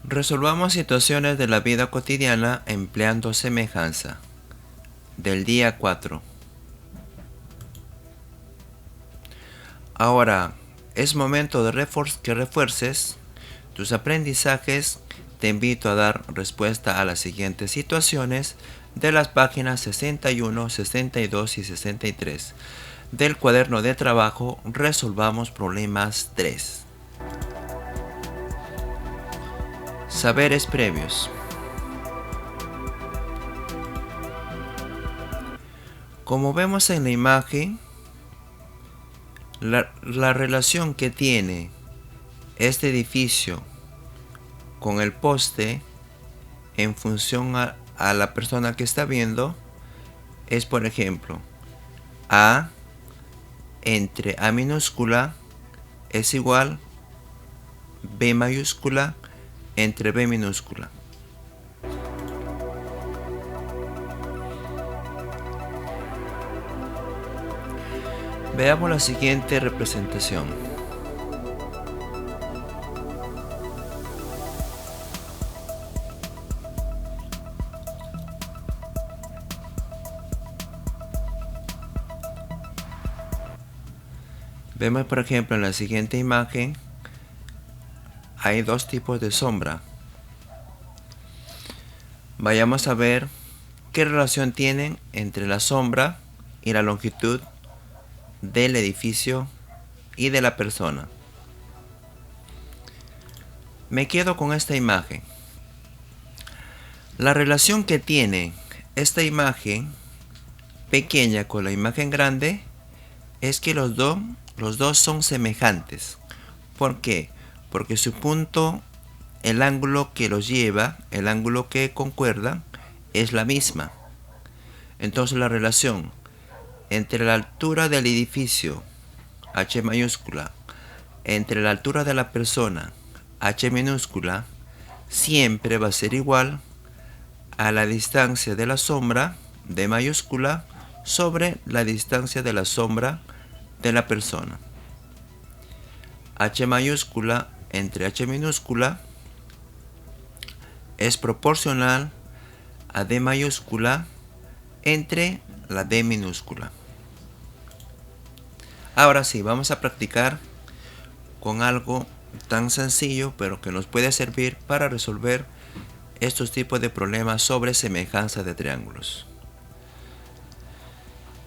Resolvamos situaciones de la vida cotidiana empleando semejanza. Del día 4. Ahora, es momento de que refuerces tus aprendizajes. Te invito a dar respuesta a las siguientes situaciones de las páginas 61, 62 y 63 del cuaderno de trabajo Resolvamos Problemas 3. Saberes previos. Como vemos en la imagen, la relación que tiene este edificio con el poste en función a la persona que está viendo es, por ejemplo, A entre A minúscula es igual B mayúscula entre B minúscula. Veamos la siguiente representación. Vemos, por ejemplo, en la siguiente imagen hay dos tipos de sombra. Vayamos a ver qué relación tienen entre la sombra y la longitud del edificio y de la persona. Me quedo con esta imagen. La relación que tiene esta imagen pequeña con la imagen grande es que los dos son semejantes. ¿Por qué? Porque su punto, el ángulo que los lleva, el ángulo que concuerda, es la misma. Entonces la relación entre la altura del edificio, H mayúscula, entre la altura de la persona, H minúscula, siempre va a ser igual a la distancia de la sombra, D mayúscula, sobre la distancia de la sombra de la persona. H mayúscula entre H minúscula es proporcional a D mayúscula entre la D minúscula. Ahora sí, vamos a practicar con algo tan sencillo, pero que nos puede servir para resolver estos tipos de problemas sobre semejanza de triángulos.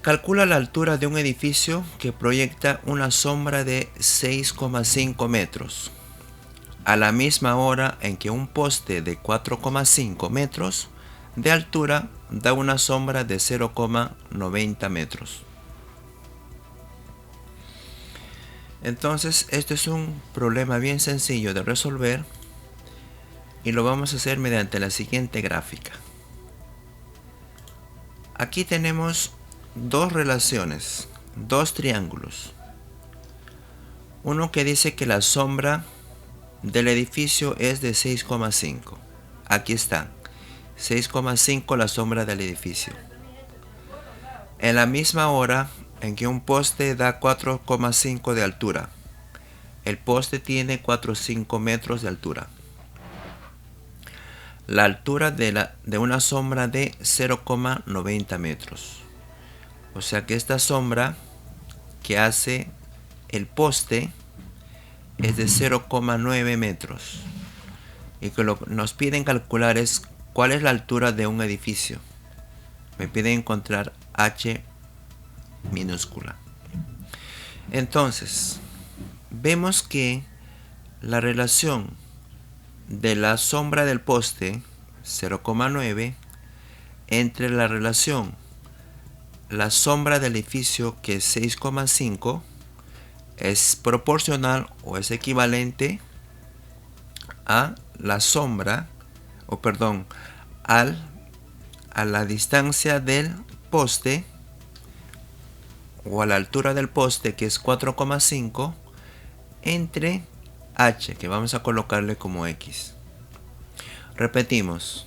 Calcula la altura de un edificio que proyecta una sombra de 6,5 metros a la misma hora en que un poste de 4,5 metros de altura da una sombra de 0,90 metros. Entonces, este es un problema bien sencillo de resolver y lo vamos a hacer mediante la siguiente gráfica. Aquí tenemos dos relaciones, dos triángulos. Uno que dice que la sombra del edificio es de 6,5. Aquí está, 6,5 la sombra del edificio. En la misma hora en que un poste da 4,5 de altura. El poste tiene 4,5 metros de altura. La altura de una sombra de 0,90 metros. O sea que esta sombra que hace el poste es de 0,9 metros. Y que lo que nos piden calcular es cuál es la altura de un edificio. Me piden encontrar H minúscula. Entonces, vemos que la relación de la sombra del poste 0,9 entre la relación la sombra del edificio que es 6,5 es proporcional o es equivalente a la sombra a la distancia del poste o a la altura del poste, que es 4,5 entre H, que vamos a colocarle como X. Repetimos,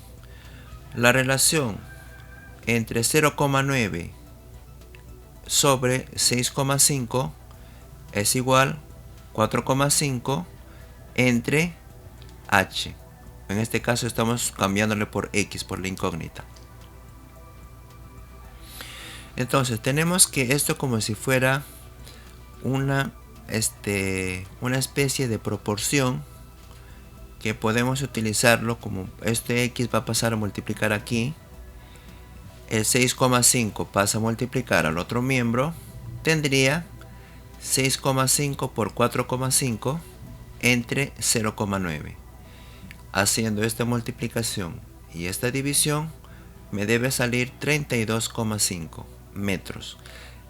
la relación entre 0,9 sobre 6,5 es igual 4,5 entre H. En este caso estamos cambiándole por X, por la incógnita. Entonces tenemos que esto como si fuera una especie de proporción que podemos utilizarlo como este X va a pasar a multiplicar aquí. El 6,5 pasa a multiplicar al otro miembro. Tendría 6,5 por 4,5 entre 0,9. Haciendo esta multiplicación y esta división me debe salir 32,5 metros.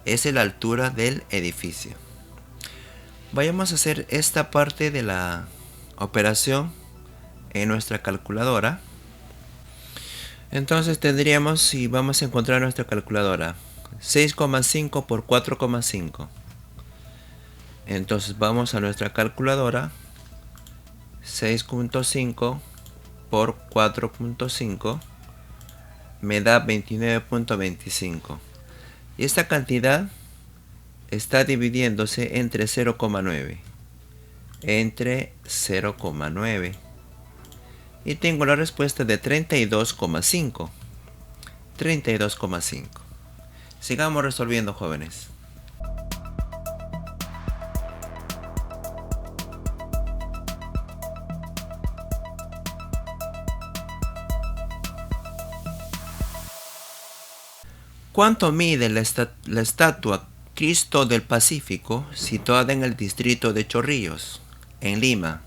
Esa es la altura del edificio. Vayamos a hacer esta parte de la operación en nuestra calculadora. Entonces tendríamos, si vamos a encontrar nuestra calculadora, 6,5 por 4,5. Entonces vamos a nuestra calculadora. 6,5 por 4,5 me da 29,25. Y esta cantidad está dividiéndose entre 0,9. Entre 0,9. Y tengo la respuesta de 32,5. 32,5. Sigamos resolviendo, jóvenes. ¿Cuánto mide la estatua Cristo del Pacífico situada en el distrito de Chorrillos, en Lima?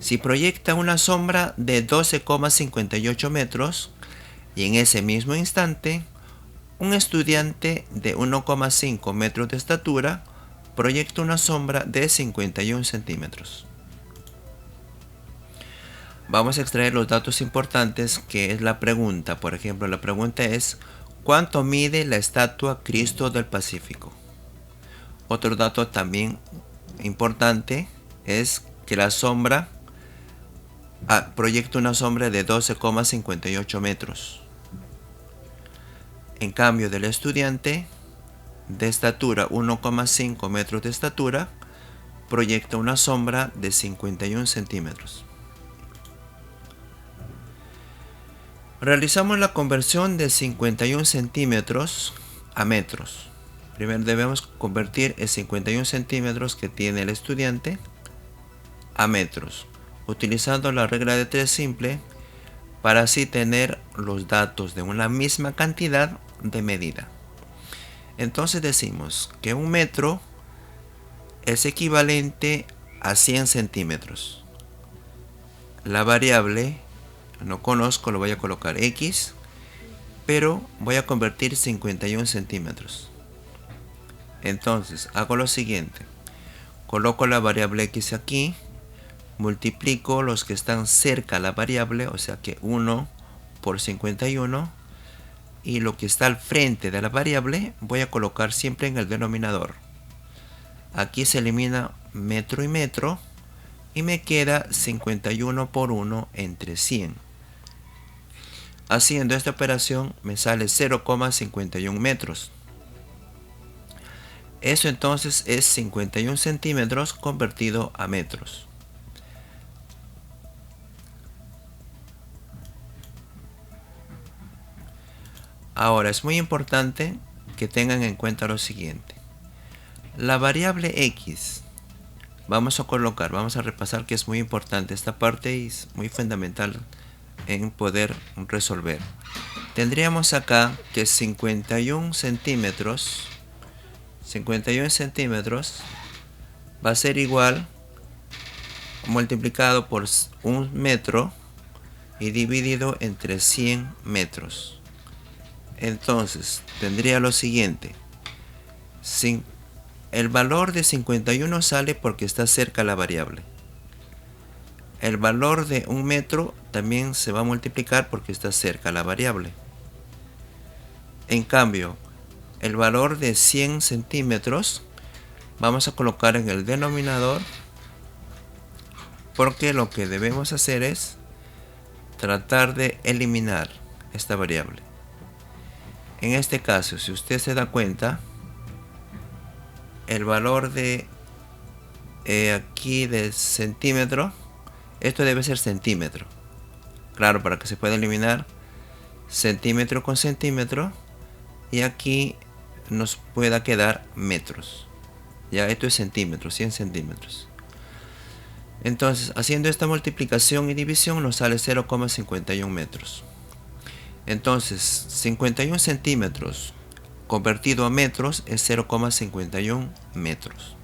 Si proyecta una sombra de 12,58 metros y en ese mismo instante un estudiante de 1,5 metros de estatura proyecta una sombra de 51 centímetros. Vamos a extraer los datos importantes que es la pregunta. Por ejemplo, la pregunta es: ¿cuánto mide la estatua Cristo del Pacífico? Otro dato también importante es que la sombra proyecta una sombra de 12,58 metros. En cambio, del estudiante de estatura 1,5 metros de estatura proyecta una sombra de 51 centímetros. Realizamos la conversión de 51 centímetros a metros. Primero debemos convertir el 51 centímetros que tiene el estudiante a metros, utilizando la regla de 3 simple para así tener los datos de una misma cantidad de medida. Entonces decimos que un metro es equivalente a 100 centímetros. La variable no conozco, lo voy a colocar X, pero voy a convertir 51 centímetros. Entonces hago lo siguiente: coloco la variable X aquí, multiplico los que están cerca a la variable, o sea que 1 por 51, y lo que está al frente de la variable voy a colocar siempre en el denominador. Aquí se elimina metro y metro y me queda 51 por 1 entre 100. Haciendo esta operación me sale 0,51 metros. Eso entonces es 51 centímetros convertido a metros. Ahora es muy importante que tengan en cuenta lo siguiente: la variable X vamos a repasar, que es muy importante esta parte y es muy fundamental en poder resolver. Tendríamos acá que 51 centímetros va a ser igual multiplicado por 1 metro y dividido entre 100 metros. Entonces tendría lo siguiente: el valor de 51 sale porque está cerca la variable. El valor de 1 metro también se va a multiplicar porque está cerca la variable. En cambio, el valor de 100 centímetros vamos a colocar en el denominador, porque lo que debemos hacer es tratar de eliminar esta variable. En este caso, si usted se da cuenta, el valor de aquí de centímetro, esto debe ser centímetro. claro, para que se pueda eliminar centímetro con centímetro, y aquí nos pueda quedar metros. Ya, esto es centímetros, 100 centímetros. Entonces, haciendo esta multiplicación y división nos sale 0,51 metros. Entonces, 51 centímetros convertido a metros es 0,51 metros.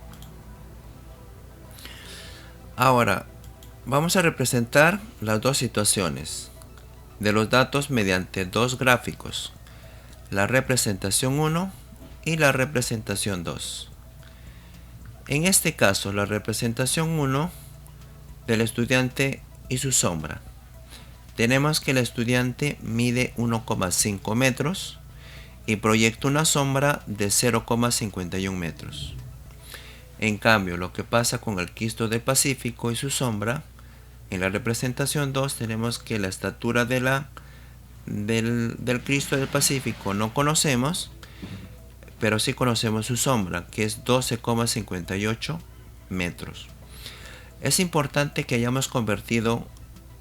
Ahora, vamos a representar las dos situaciones de los datos mediante dos gráficos, la representación 1 y la representación 2. En este caso, la representación 1 del estudiante y su sombra. Tenemos que el estudiante mide 1,5 metros y proyecta una sombra de 0,51 metros. En cambio, lo que pasa con el Cristo del Pacífico y su sombra, en la representación 2 tenemos que la estatura del Cristo del Pacífico no conocemos, pero sí conocemos su sombra, que es 12,58 metros. Es importante que hayamos convertido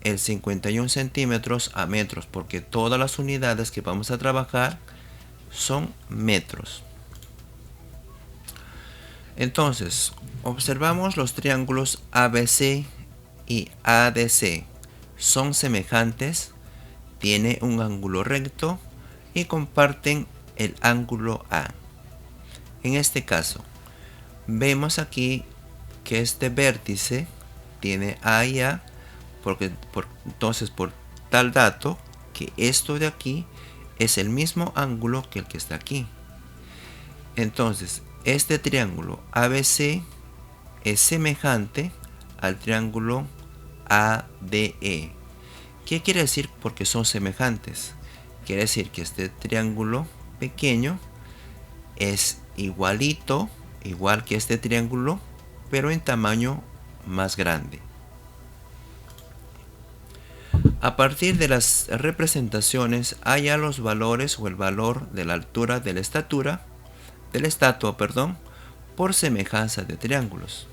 el 51 centímetros a metros, porque todas las unidades que vamos a trabajar son metros. Entonces, observamos los triángulos ABC y ADC. Son semejantes, tienen un ángulo recto y comparten el ángulo A. En este caso, vemos aquí que este vértice tiene A y A, entonces por tal dato que esto de aquí es el mismo ángulo que el que está aquí. Entonces, este triángulo ABC es semejante al triángulo ADE. ¿Qué quiere decir porque son semejantes? Quiere decir que este triángulo pequeño es igual que este triángulo, pero en tamaño más grande. A partir de las representaciones, haya los valores o el valor de la altura de la estatua, por semejanza de triángulos.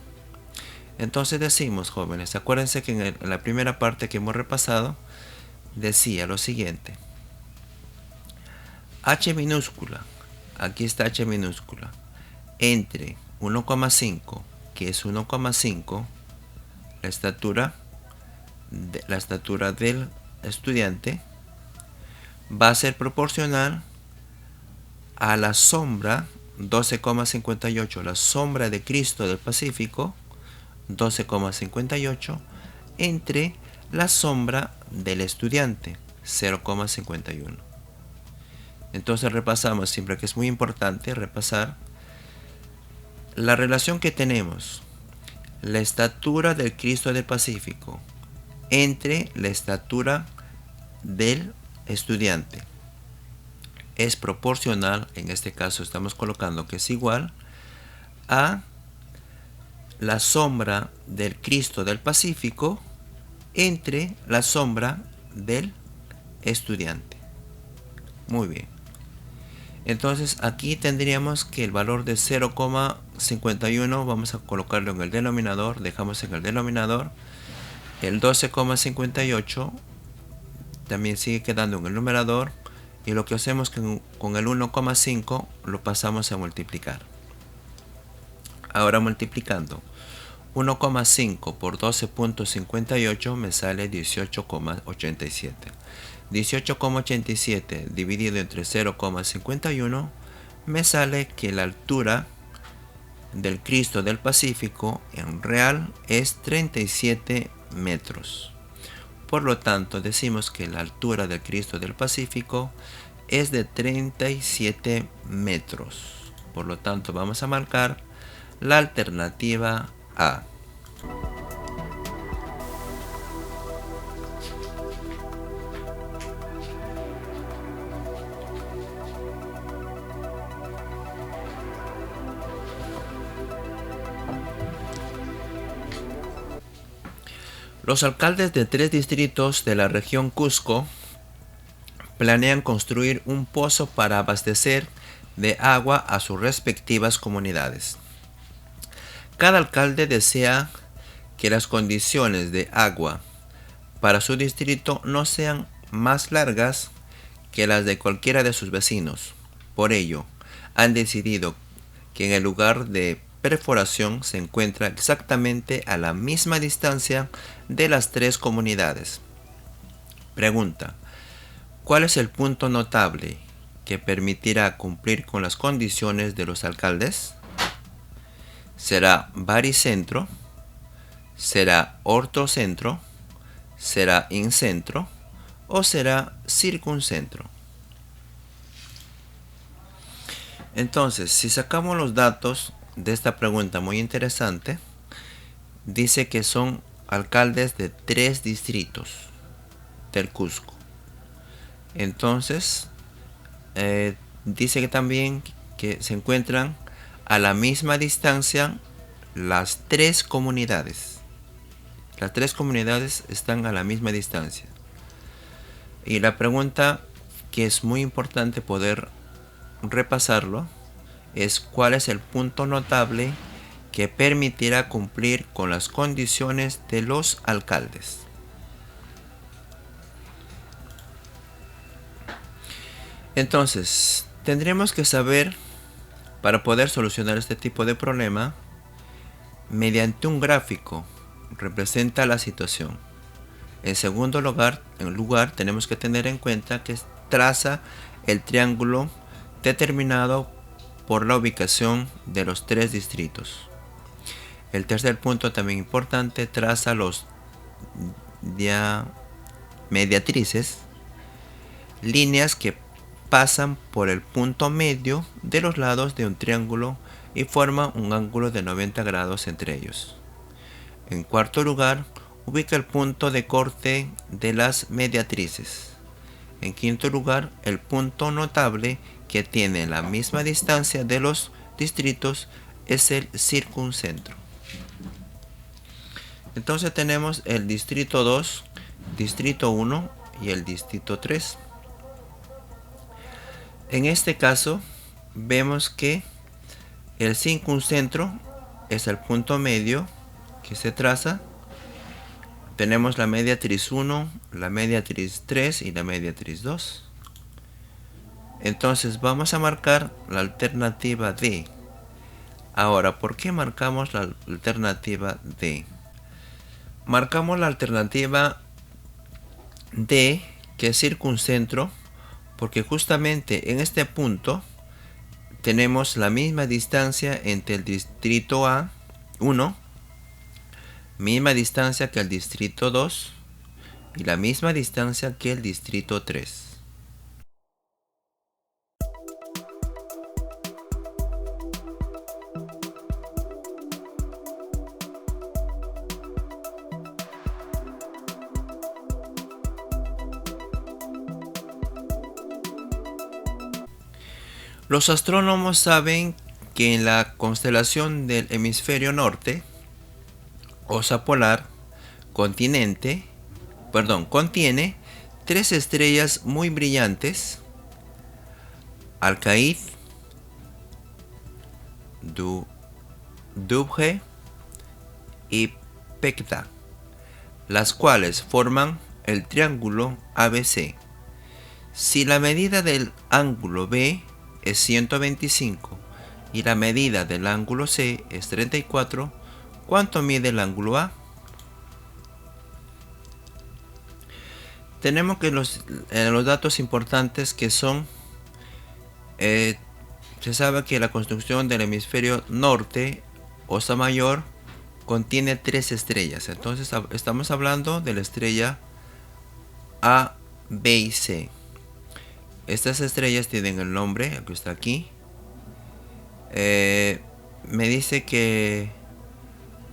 Entonces decimos, jóvenes, acuérdense que en la primera parte que hemos repasado decía lo siguiente: H minúscula, aquí está H minúscula, entre 1,5, que es 1,5, la estatura del estudiante, va a ser proporcional a la sombra 12,58, la sombra de Cristo del Pacífico, 12,58, entre la sombra del estudiante, 0,51. Entonces repasamos, siempre que es muy importante repasar la relación que tenemos: la estatura del Cristo del Pacífico entre la estatura del estudiante es proporcional, en este caso estamos colocando que es igual a la sombra del Cristo del Pacífico entre la sombra del estudiante. Muy bien. Entonces aquí tendríamos que el valor de 0,51 vamos a colocarlo en el denominador, dejamos en el denominador. El 12,58 también sigue quedando en el numerador, y lo que hacemos con el 1,5 lo pasamos a multiplicar. Ahora multiplicando 1,5 por 12,58 me sale 18,87. 18,87 dividido entre 0,51 me sale que la altura del Cristo del Pacífico en real es 37 metros. Por lo tanto, decimos que la altura del Cristo del Pacífico es de 37 metros. Por lo tanto, vamos a marcar la alternativa A. Los alcaldes de 3 distritos de la región Cusco planean construir un pozo para abastecer de agua a sus respectivas comunidades. Cada alcalde desea que las condiciones de agua para su distrito no sean más largas que las de cualquiera de sus vecinos. Por ello, han decidido que en el lugar de perforación se encuentra exactamente a la misma distancia de las tres comunidades. Pregunta: ¿cuál es el punto notable que permitirá cumplir con las condiciones de los alcaldes? ¿Será baricentro? ¿Será ortocentro? ¿Será incentro? ¿O será circuncentro? Entonces, si sacamos los datos de esta pregunta muy interesante, dice que son alcaldes de 3 distritos del Cusco. Entonces, dice que también que se encuentran a la misma distancia las 3 comunidades. Las 3 comunidades están a la misma distancia. Y la pregunta que es muy importante poder repasarlo es: ¿cuál es el punto notable que permitirá cumplir con las condiciones de los alcaldes? Entonces, tendremos que saber, para poder solucionar este tipo de problema, mediante un gráfico representa la situación. En segundo lugar, tenemos que tener en cuenta que traza el triángulo determinado por la ubicación de los 3 distritos. El tercer punto también importante, traza los mediatrices, líneas que pasan por el punto medio de los lados de un triángulo y forman un ángulo de 90 grados entre ellos. En cuarto lugar, ubica el punto de corte de las mediatrices. En quinto lugar, el punto notable que tiene la misma distancia de los distritos es el circuncentro. Entonces tenemos el distrito 2, distrito 1 y el distrito 3. En este caso, vemos que el circuncentro es el punto medio que se traza. Tenemos la mediatriz 1, la mediatriz 3 y la mediatriz 2. Entonces vamos a marcar la alternativa D. Ahora, ¿por qué marcamos la alternativa D? Marcamos la alternativa D, que es circuncentro, porque justamente en este punto tenemos la misma distancia entre el distrito A1, misma distancia que el distrito 2 y la misma distancia que el distrito 3. Los astrónomos saben que en la constelación del hemisferio norte, Osa Polar, contiene 3 estrellas muy brillantes: Alcaid, Dubhe y Pecta, las cuales forman el triángulo ABC. Si la medida del ángulo B es 125 y la medida del ángulo C es 34, ¿cuánto mide el ángulo A? Tenemos que los datos importantes que son, se sabe que la construcción del hemisferio norte, Osa Mayor, contiene 3 estrellas. Entonces estamos hablando de la estrella A, B y C. Estas estrellas tienen el nombre que está aquí. Me dice que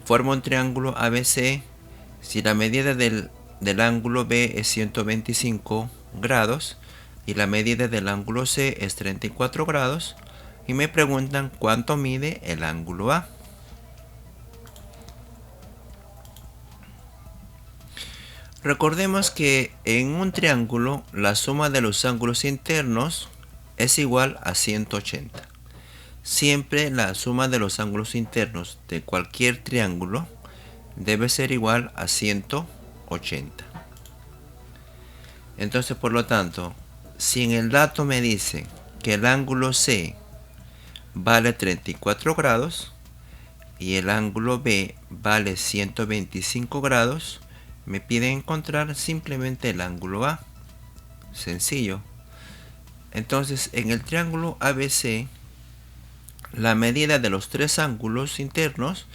forma un triángulo ABC si la medida del ángulo B es 125 grados y la medida del ángulo C es 34 grados, y me preguntan cuánto mide el ángulo A. Recordemos que en un triángulo la suma de los ángulos internos es igual a 180. Siempre la suma de los ángulos internos de cualquier triángulo debe ser igual a 180. Entonces, por lo tanto, si en el dato me dice que el ángulo C vale 34 grados y el ángulo B vale 125 grados, me pide encontrar simplemente el ángulo A. Sencillo. Entonces, en el triángulo ABC, la medida de los tres ángulos internos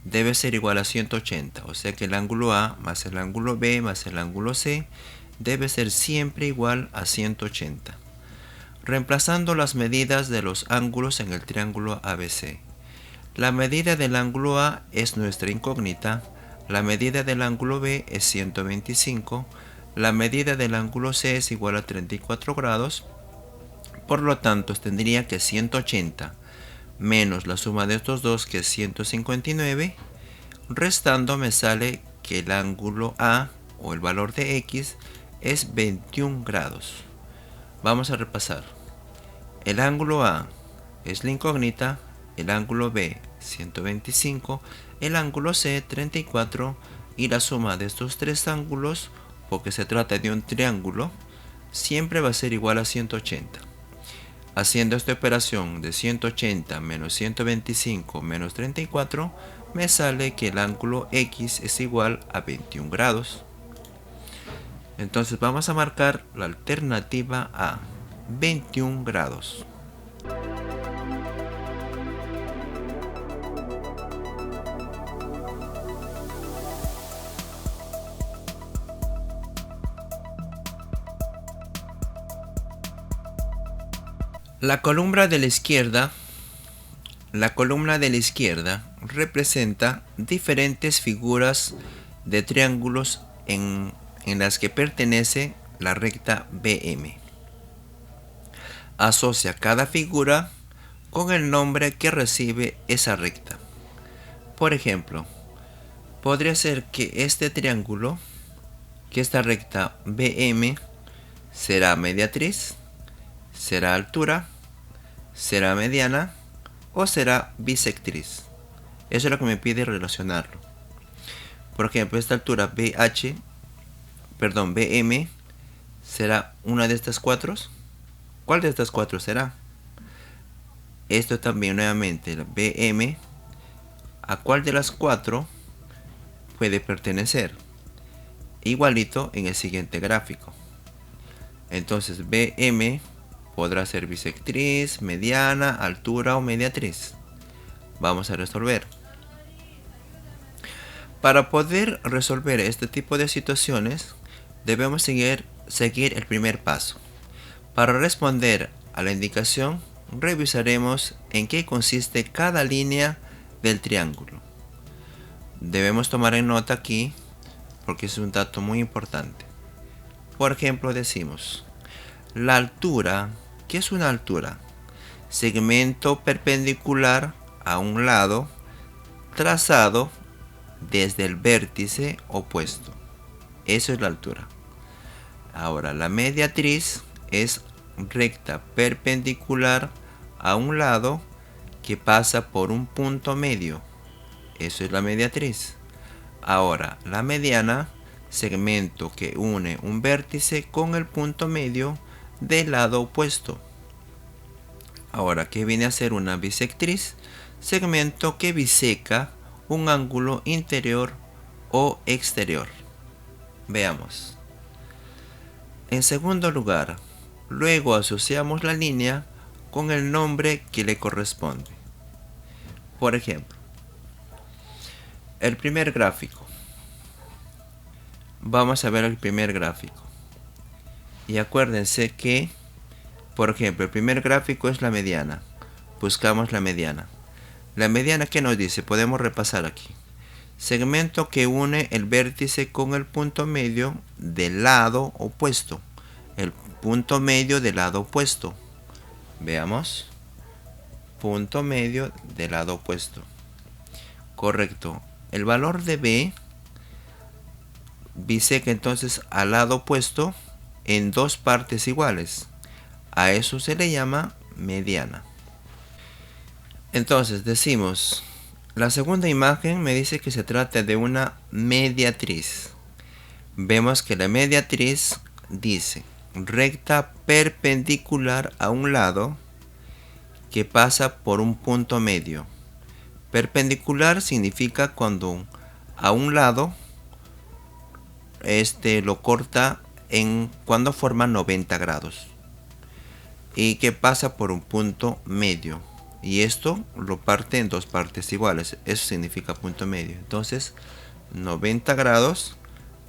debe ser igual a 180. O sea que el ángulo A más el ángulo B más el ángulo C debe ser siempre igual a 180. Reemplazando las medidas de los ángulos en el triángulo ABC. La medida del ángulo A es nuestra incógnita, la medida del ángulo B es 125, la medida del ángulo C es igual a 34 grados, por lo tanto tendría que 180 menos la suma de estos dos, que es 159, restando me sale que el ángulo A, o el valor de X, es 21 grados. Vamos a repasar. El ángulo A es la incógnita, el ángulo B 125, el ángulo C 34, y la suma de estos tres ángulos, porque se trata de un triángulo, siempre va a ser igual a 180. Haciendo esta operación de 180 menos 125 menos 34, me sale que el ángulo X es igual a 21 grados. Entonces vamos a marcar la alternativa A, 21 grados. La columna de la izquierda representa diferentes figuras de triángulos en las que pertenece la recta BM. Asocia cada figura con el nombre que recibe esa recta. Por ejemplo, podría ser que este triángulo, que esta recta BM, será mediatriz, será altura, será mediana o será bisectriz. Eso es lo que me pide relacionarlo. Por ejemplo, esta altura BM será una de estas cuatro. ¿Cuál de estas cuatro será? Esto también nuevamente, la BM, ¿a cuál de las cuatro puede pertenecer? Igualito en el siguiente gráfico. Entonces BM podrá ser bisectriz, mediana, altura o mediatriz. Vamos a resolver. Para poder resolver este tipo de situaciones, debemos seguir el primer paso. Para responder a la indicación, revisaremos en qué consiste cada línea del triángulo. Debemos tomar en nota aquí, porque es un dato muy importante. Por ejemplo, decimos, la altura. ¿Qué es una altura? Segmento perpendicular a un lado trazado desde el vértice opuesto. Eso es la altura. Ahora, la mediatriz es recta perpendicular a un lado que pasa por un punto medio. Eso es la mediatriz. Ahora, la mediana, segmento que une un vértice con el punto medio del lado opuesto. Ahora, ¿qué viene a ser una bisectriz? Segmento que biseca un ángulo interior o exterior. Veamos. En segundo lugar, luego asociamos la línea con el nombre que le corresponde. Por ejemplo, el primer gráfico. Vamos a ver el primer gráfico. Y acuérdense que, por ejemplo, el primer gráfico es la mediana. Buscamos la mediana. La mediana, ¿qué nos dice? Podemos repasar aquí. Segmento que une el vértice con el punto medio del lado opuesto. El punto medio del lado opuesto. Veamos. Punto medio del lado opuesto. Correcto. El valor de B biseca entonces al lado opuesto en dos partes iguales. A eso se le llama mediana. Entonces decimos, la segunda imagen me dice que se trata de una mediatriz. Vemos que la mediatriz dice recta perpendicular a un lado que pasa por un punto medio. Perpendicular significa cuando a un lado lo corta cuando forma 90 grados y que pasa por un punto medio, y esto lo parte en dos partes iguales. Eso significa punto medio. Entonces 90 grados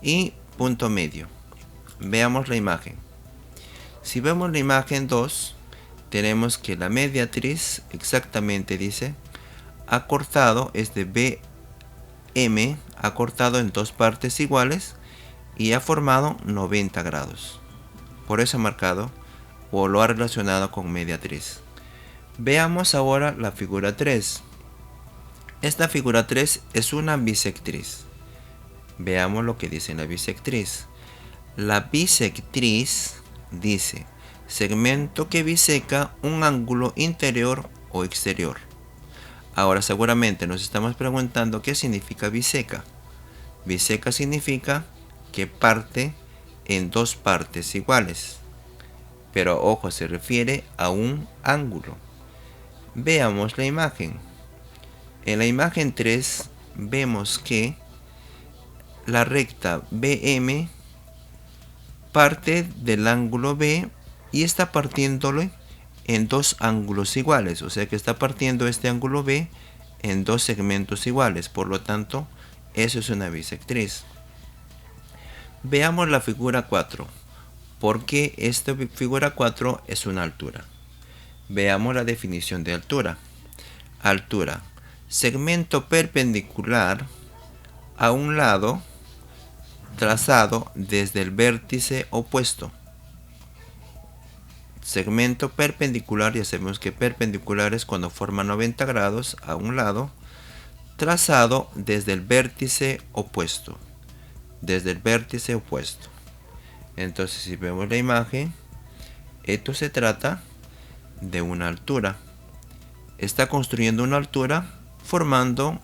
y punto medio. Veamos la imagen. Si vemos la imagen 2, tenemos que la mediatriz exactamente dice ha cortado, es de BM, ha cortado en dos partes iguales y ha formado 90 grados. Por eso ha marcado o lo ha relacionado con mediatriz. Veamos ahora la figura 3. Esta figura 3 es una bisectriz. Veamos lo que dice la bisectriz. La bisectriz dice segmento que biseca un ángulo interior o exterior. Ahora seguramente nos estamos preguntando qué significa biseca. Biseca significa que parte en dos partes iguales. Pero ojo, se refiere a un ángulo. Veamos la imagen. En la imagen 3 vemos que la recta BM parte del ángulo B y está partiéndolo en dos ángulos iguales. O sea que está partiendo este ángulo B en dos segmentos iguales. Por lo tanto, eso es una bisectriz. Veamos la figura 4. Porque esta figura 4 es una altura. Veamos la definición de altura. Altura: segmento perpendicular a un lado trazado desde el vértice opuesto. Segmento perpendicular, ya sabemos que perpendicular es cuando forma 90 grados a un lado, trazado desde el vértice opuesto. Desde el vértice opuesto. Entonces, si vemos la imagen, esto se trata de una altura. Está construyendo una altura formando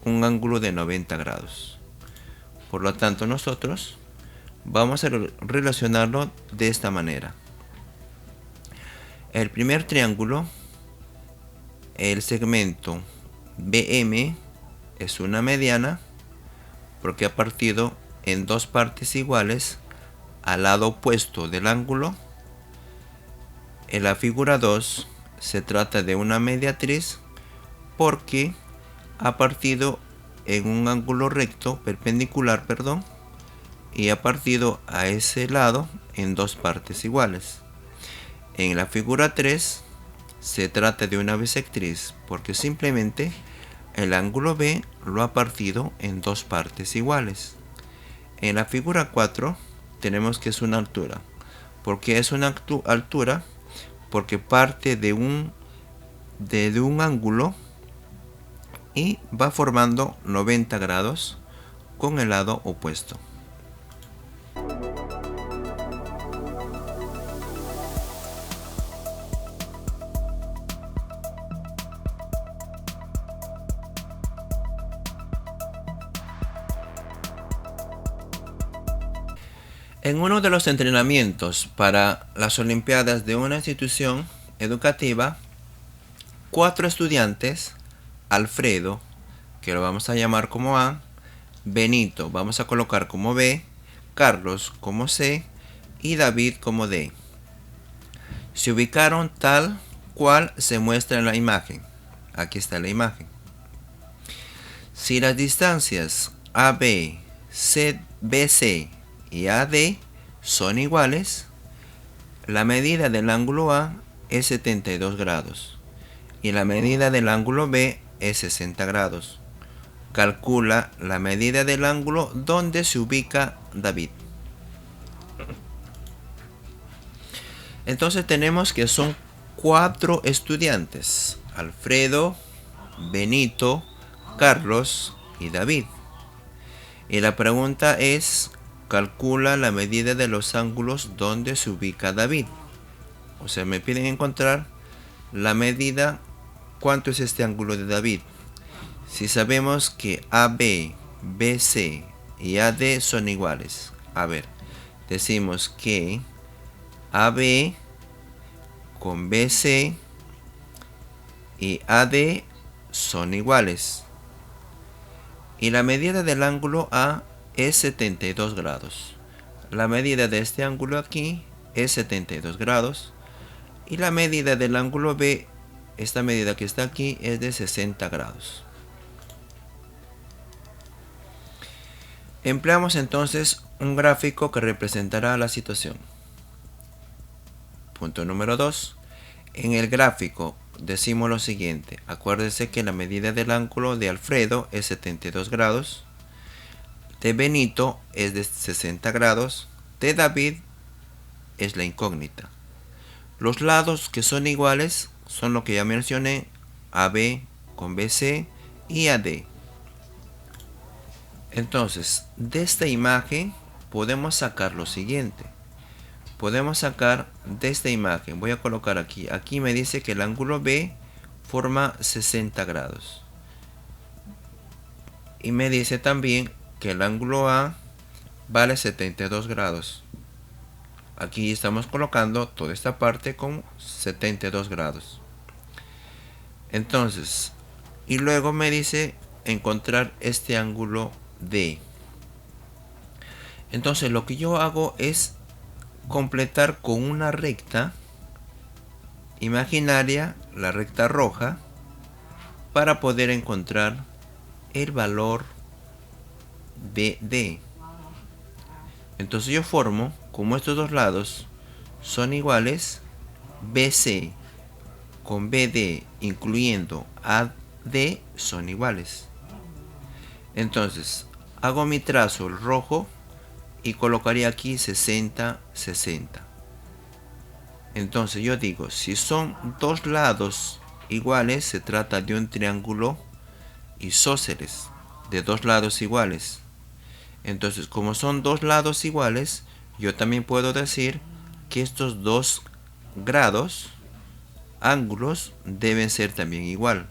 un ángulo de 90 grados. Por lo tanto, nosotros vamos a relacionarlo de esta manera. El primer triángulo, el segmento BM es una mediana porque ha partido en dos partes iguales al lado opuesto del ángulo. En la figura 2 se trata de una mediatriz porque ha partido en un ángulo recto, perpendicular, y ha partido a ese lado en dos partes iguales. En la figura 3 se trata de una bisectriz porque simplemente el ángulo B lo ha partido en dos partes iguales. En la figura 4 tenemos que es una altura. ¿Por qué es una altura? Porque parte de un ángulo y va formando 90 grados con el lado opuesto. En uno de los entrenamientos para las Olimpiadas de una institución educativa, 4 estudiantes, Alfredo, que lo vamos a llamar como A, Benito, vamos a colocar como B, Carlos como C y David como D, se ubicaron tal cual se muestra en la imagen. Aquí está la imagen. Si las distancias AB, BC y AD son iguales, la medida del ángulo A es 72 grados y la medida del ángulo B es 60 grados. Calcula la medida del ángulo donde se ubica David. Entonces tenemos que son 4 estudiantes: Alfredo, Benito, Carlos y David. Y la pregunta es: calcula la medida de los ángulos donde se ubica David. O sea, me piden encontrar la medida. ¿Cuánto es este ángulo de David? Si sabemos que AB, BC y AD son iguales. A ver, decimos que AB con BC y AD son iguales. Y la medida del ángulo A es 72 grados. La medida de este ángulo aquí es 72 grados. Y la medida del ángulo B, esta medida que está aquí, es de 60 grados. Empleamos entonces un gráfico que representará la situación. Punto número 2. En el gráfico decimos lo siguiente. Acuérdense que la medida del ángulo de Alfredo es 72 grados. De Benito es de 60 grados. De David es la incógnita. Los lados que son iguales son lo que ya mencioné. AB con BC y AD. Entonces, de esta imagen podemos sacar lo siguiente. Podemos sacar de esta imagen, voy a colocar aquí. Aquí me dice que el ángulo B forma 60 grados. Y me dice también que el ángulo A vale 72 grados. Aquí estamos colocando toda esta parte con 72 grados. Entonces, y luego me dice encontrar este ángulo D. Entonces lo que yo hago es completar con una recta imaginaria, la recta roja, para poder encontrar el valor de D. Entonces yo formo, como estos dos lados son iguales, BC con BD incluyendo AD son iguales. Entonces hago mi trazo el rojo y colocaría aquí 60, 60. Entonces yo digo, si son dos lados iguales, se trata de un triángulo isósceles, de dos lados iguales. Entonces, como son dos lados iguales, yo también puedo decir que estos dos grados, ángulos, deben ser también igual.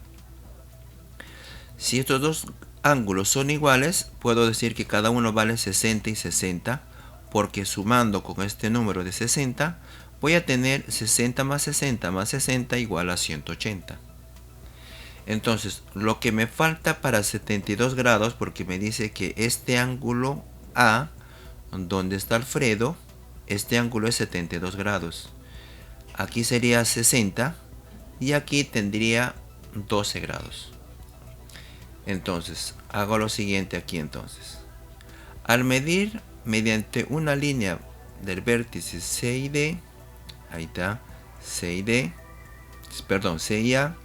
Si estos dos ángulos son iguales, puedo decir que cada uno vale 60 y 60, porque sumando con este número de 60, voy a tener 60 más 60 más 60 igual a 180. Entonces, lo que me falta para 72 grados, porque me dice que este ángulo A, donde está Alfredo, este ángulo es 72 grados. Aquí sería 60 y aquí tendría 12 grados. Entonces, hago lo siguiente aquí entonces. Al medir mediante una línea del vértice C y D, ahí está, C y D, perdón, C y A,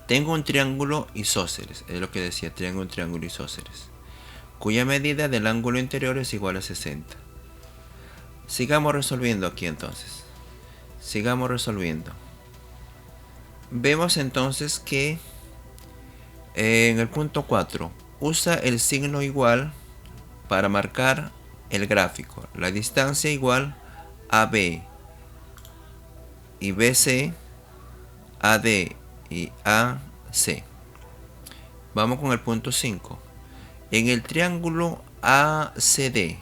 tengo un triángulo isósceles, es lo que decía, tengo un triángulo isósceles, cuya medida del ángulo interior es igual a 60. Sigamos resolviendo aquí entonces. Sigamos resolviendo. Vemos entonces que en el punto 4 usa el signo igual para marcar el gráfico. La distancia igual a B y BC, AD y AC. Vamos con el punto 5. En el triángulo ACD,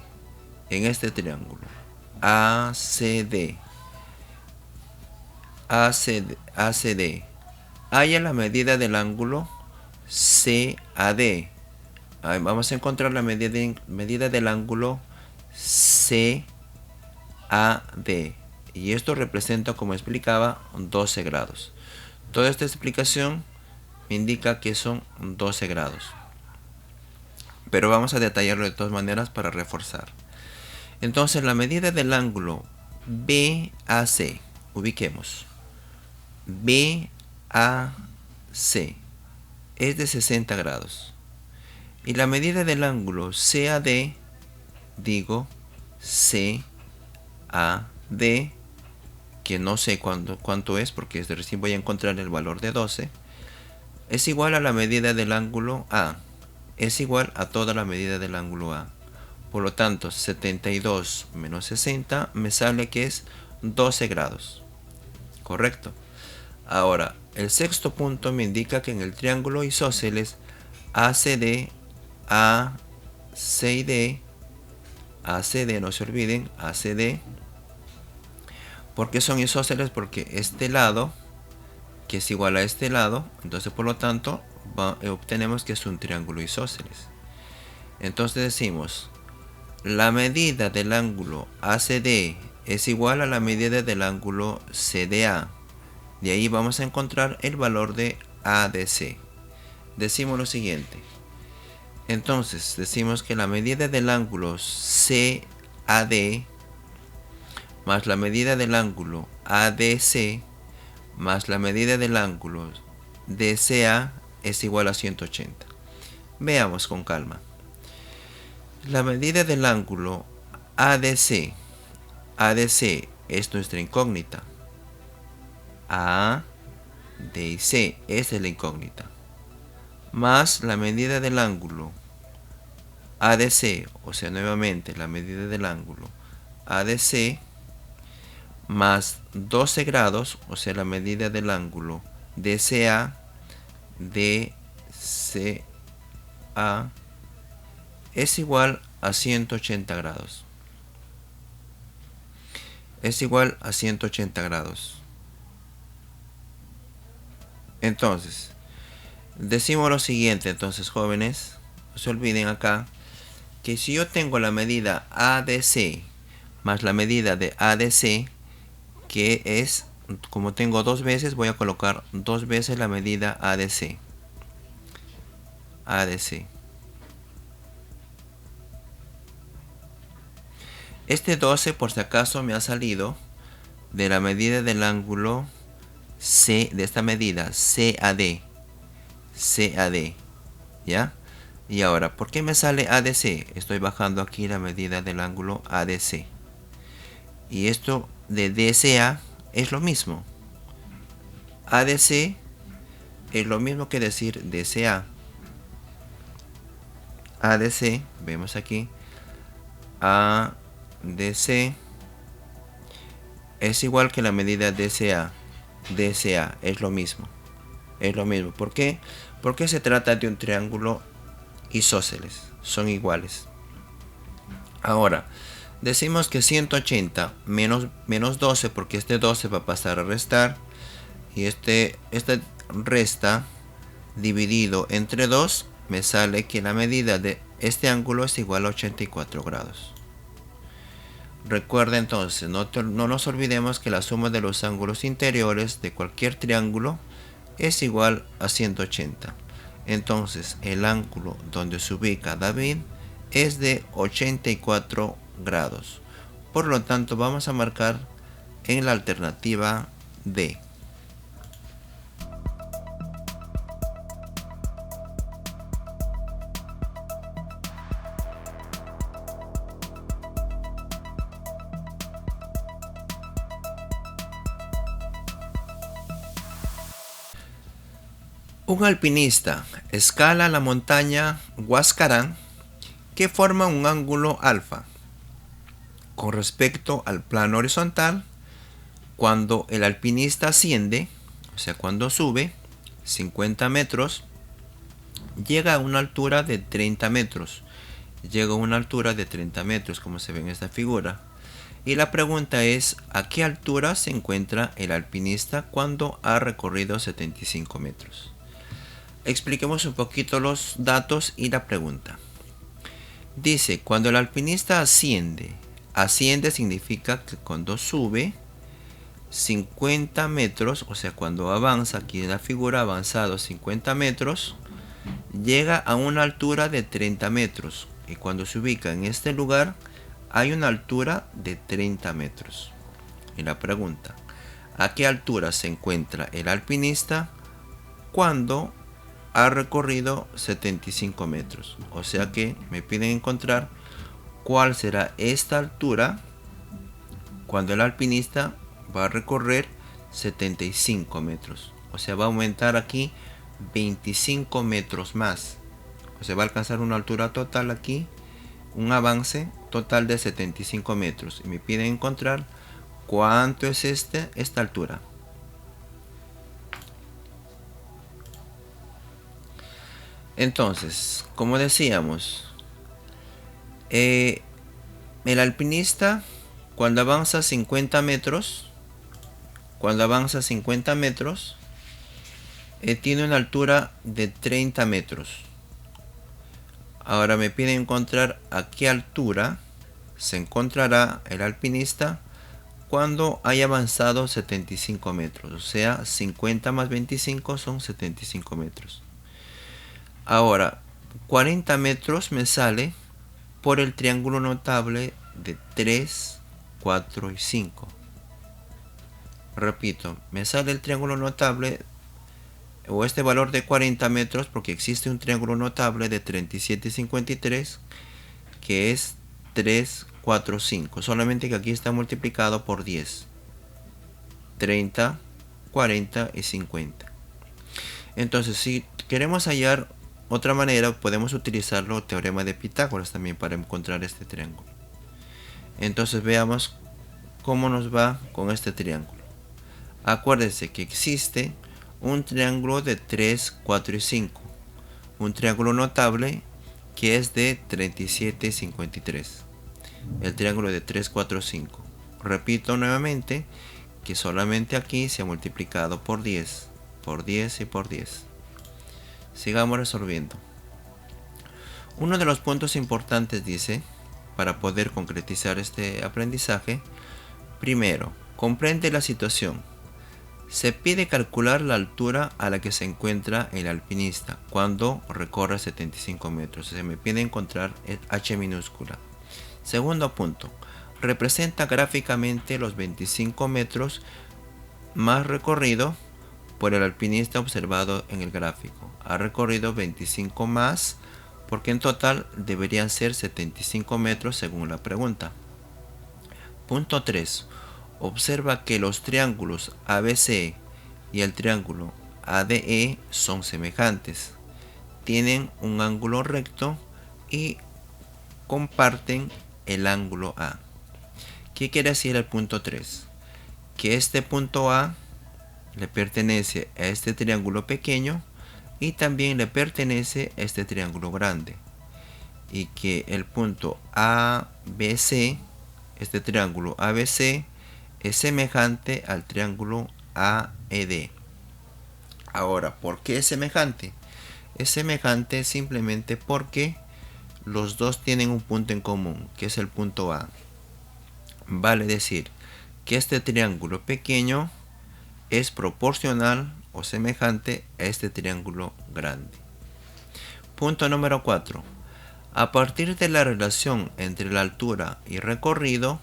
en este triángulo ACD, haya la medida del ángulo CAD. Vamos a encontrar la medida del ángulo CAD. Y esto representa, como explicaba, 12 grados. Toda esta explicación me indica que son 12 grados. Pero vamos a detallarlo de todas maneras para reforzar. Entonces la medida del ángulo BAC, ubiquemos, BAC es de 60 grados. Y la medida del ángulo CAD, digo CAD, que no sé cuánto es porque recién voy a encontrar el valor de 12, es igual a la medida del ángulo A. Es igual a toda la medida del ángulo A. Por lo tanto, 72 menos 60 me sale que es 12 grados. ¿Correcto? Ahora, el sexto punto me indica que en el triángulo isósceles ACD, AC y D ACD, no se olviden, ACD. ¿Por qué son isósceles? Porque este lado, que es igual a este lado, entonces por lo tanto obtenemos que es un triángulo isósceles. Entonces decimos, la medida del ángulo ACD es igual a la medida del ángulo CDA. De ahí vamos a encontrar el valor de ADC. Decimos lo siguiente. Entonces decimos que la medida del ángulo CAD más la medida del ángulo ADC más la medida del ángulo DCA es igual a 180. Veamos con calma. La medida del ángulo ADC es nuestra incógnita. A, D y C, esa es la incógnita. Más la medida del ángulo ADC, o sea, nuevamente la medida del ángulo ADC, más 12 grados, o sea, la medida del ángulo DCA, es igual a 180 grados. Es igual a 180 grados. Entonces, decimos lo siguiente, entonces, jóvenes, no se olviden acá, que si yo tengo la medida ADC más la medida de ADC, que es, como tengo dos veces, voy a colocar dos veces la medida ADC. Este 12, por si acaso, me ha salido de la medida del ángulo C, de esta medida, CAD. ¿Ya? Y ahora, ¿por qué me sale ADC? Estoy bajando aquí la medida del ángulo ADC. Y esto de DCA es lo mismo. ADC es lo mismo que decir DCA. ADC, vemos aquí, ADC es igual que la medida DCA. DCA es lo mismo. ¿Por qué? Porque se trata de un triángulo isósceles. Son iguales. Ahora, decimos que 180 menos 12, porque este 12 va a pasar a restar. Y este resta dividido entre 2, me sale que la medida de este ángulo es igual a 84 grados. Recuerda entonces, no nos olvidemos que la suma de los ángulos interiores de cualquier triángulo es igual a 180. Entonces el ángulo donde se ubica David es de 84 grados. Por lo tanto vamos a marcar en la alternativa D. Un alpinista escala la montaña Huascarán, que forma un ángulo alfa con respecto al plano horizontal cuando el alpinista asciende, o sea, cuando sube 50 metros, llega a una altura de 30 metros. Como se ve en esta figura. Y la pregunta es, ¿a qué altura se encuentra el alpinista cuando ha recorrido 75 metros? Expliquemos un poquito los datos y la pregunta. Dice, cuando el alpinista asciende significa que cuando sube 50 metros, o sea, cuando avanza, aquí en la figura avanzado 50 metros, llega a una altura de 30 metros. Y cuando se ubica en este lugar, hay una altura de 30 metros. Y la pregunta, ¿a qué altura se encuentra el alpinista cuando ha recorrido 75 metros? O sea que me piden encontrar cuál será esta altura cuando el alpinista va a recorrer 75 metros. O sea, va a aumentar aquí 25 metros más. O sea, va a alcanzar una altura total aquí, un avance total de 75 metros. Y me piden encontrar cuánto es esta altura. Entonces, como decíamos, El alpinista, cuando avanza 50 metros, tiene una altura de 30 metros. Ahora me pide encontrar a qué altura se encontrará el alpinista cuando haya avanzado 75 metros. O sea, 50 más 25 son 75 metros. Ahora, 40 metros me sale por el triángulo notable de 3, 4 y 5. Repito, me sale el triángulo notable o este valor de 40 metros porque existe un triángulo notable de 37 y 53 que es 3, 4, 5. Solamente que aquí está multiplicado por 10. 30, 40 y 50. Entonces, si queremos hallar otra manera, podemos utilizar el teorema de Pitágoras también para encontrar este triángulo. Entonces veamos cómo nos va con este triángulo. Acuérdense que existe un triángulo de 3, 4 y 5. Un triángulo notable que es de 37 y 53. El triángulo de 3, 4, 5. Repito nuevamente que solamente aquí se ha multiplicado por 10, por 10 y por 10. Sigamos resolviendo. Uno de los puntos importantes dice, para poder concretizar este aprendizaje, primero, comprende la situación. Se pide calcular la altura a la que se encuentra el alpinista cuando recorre 75 metros. Se me pide encontrar el h minúscula. Segundo punto, representa gráficamente los 25 metros más recorrido por el alpinista observado en el gráfico. Ha recorrido 25 más porque en total deberían ser 75 metros según la pregunta. Punto 3. Observa que los triángulos ABC y el triángulo ADE son semejantes. Tienen un ángulo recto y comparten el ángulo A. ¿Qué quiere decir el punto 3? Que este punto A le pertenece a este triángulo pequeño y también le pertenece a este triángulo grande. Y que el punto ABC, este triángulo ABC, es semejante al triángulo AED. Ahora, ¿por qué es semejante? Es semejante simplemente porque los dos tienen un punto en común, que es el punto A. Vale decir que este triángulo pequeño es proporcional o semejante a este triángulo grande. Punto número 4. A partir de la relación entre la altura y recorrido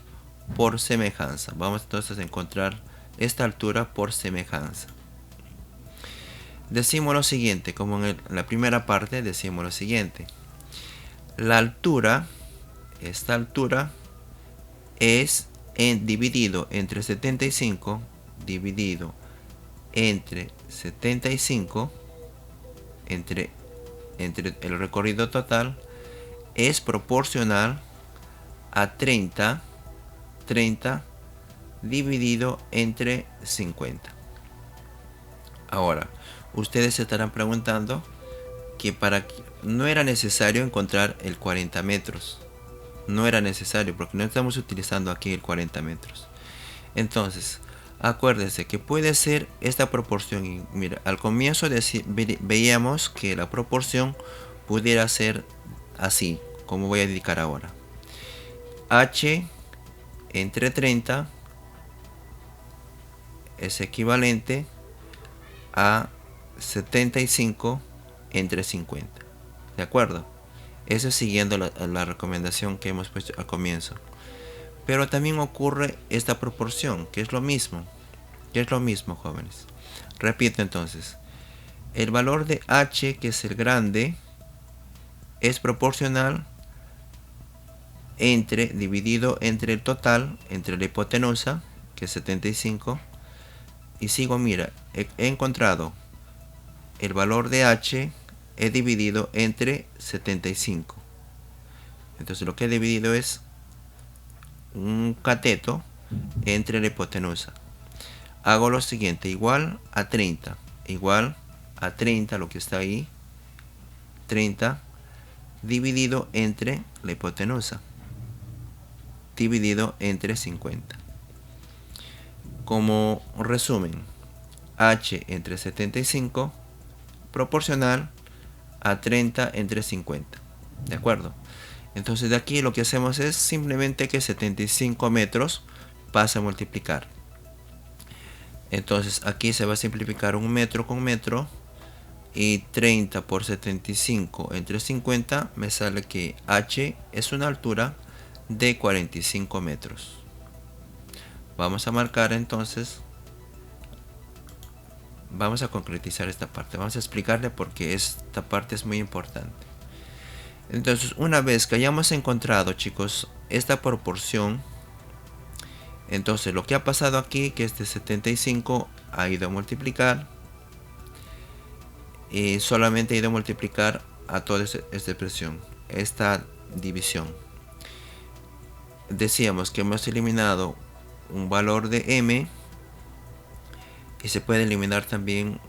por semejanza. Vamos entonces a encontrar esta altura por semejanza. Decimos lo siguiente, como en la primera parte decimos lo siguiente. La altura, esta altura, es dividido entre 75, dividido entre 75, entre el recorrido total, es proporcional a 30 dividido entre 50. Ahora, ustedes se estarán preguntando que no era necesario encontrar el 40 metros. No era necesario porque no estamos utilizando aquí el 40 metros. Entonces, acuérdense que puede ser esta proporción. Y mira, al comienzo veíamos que la proporción pudiera ser así, como voy a indicar ahora. H entre 30 es equivalente a 75 entre 50. ¿De acuerdo? Eso es siguiendo la recomendación que hemos puesto al comienzo. Pero también ocurre esta proporción, que es lo mismo. Que es lo mismo, jóvenes. Repito entonces. El valor de H, que es el grande, es proporcional dividido entre el total, entre la hipotenusa, que es 75. Y sigo, mira, he encontrado el valor de H, he dividido entre 75. Entonces lo que he dividido es un cateto entre la hipotenusa. Hago lo siguiente, igual a 30, lo que está ahí, 30 dividido entre la hipotenusa. dividido entre 50. Como resumen, h entre 75 proporcional a 30 entre 50. ¿De acuerdo? Entonces de aquí lo que hacemos es simplemente que 75 metros pasa a multiplicar. Entonces aquí se va a simplificar un metro con metro. Y 30 por 75 entre 50 me sale que h es una altura de 45 metros. Vamos a marcar entonces. Vamos a concretizar esta parte. Vamos a explicarle porque esta parte es muy importante. Entonces, una vez que hayamos encontrado, chicos, esta proporción, entonces lo que ha pasado aquí, que este 75 ha ido a multiplicar, y solamente ha ido a multiplicar a toda esta expresión, esta división. Decíamos que hemos eliminado un valor de m, y se puede eliminar también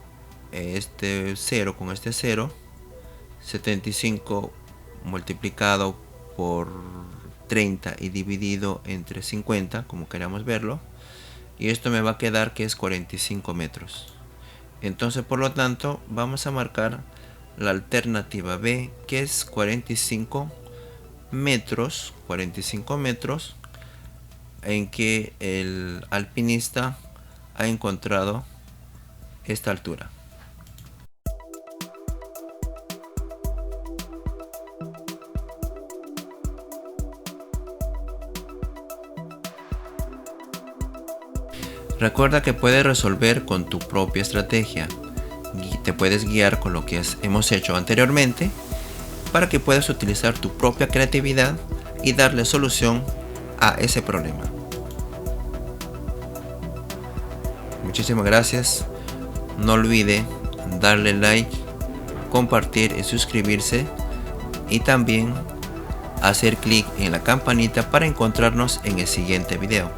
este 0 con este 0. 75 multiplicado por 30 y dividido entre 50, como queramos verlo, y esto me va a quedar que es 45 metros. Entonces, por lo tanto, vamos a marcar la alternativa B, que es 45 metros, en que el alpinista ha encontrado esta altura. Recuerda que puedes resolver con tu propia estrategia y te puedes guiar con lo que hemos hecho anteriormente para que puedas utilizar tu propia creatividad y darle solución a ese problema. Muchísimas gracias. No olvide darle like, compartir y suscribirse, y también hacer clic en la campanita para encontrarnos en el siguiente video.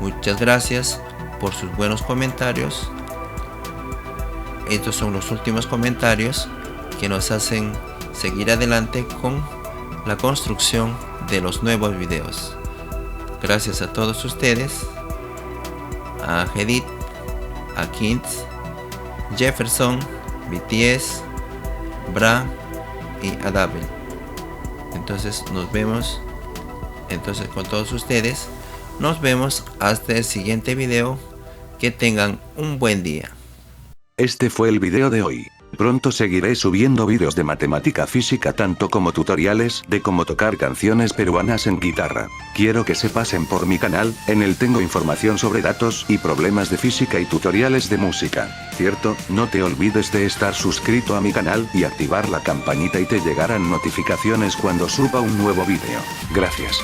Muchas gracias por sus buenos comentarios. Estos son los últimos comentarios que nos hacen seguir adelante con la construcción de los nuevos videos. Gracias a todos ustedes, a Hedit, a Kintz, Jefferson, BTS, Bra y Adabel. Entonces nos vemos con todos ustedes. Nos vemos hasta el siguiente video. Que tengan un buen día. Este fue el video de hoy. Pronto seguiré subiendo vídeos de matemática física, tanto como tutoriales de cómo tocar canciones peruanas en guitarra. Quiero que se pasen por mi canal, en él tengo información sobre datos y problemas de física y tutoriales de música. ¿Cierto? No te olvides de estar suscrito a mi canal y activar la campanita y te llegarán notificaciones cuando suba un nuevo vídeo. Gracias.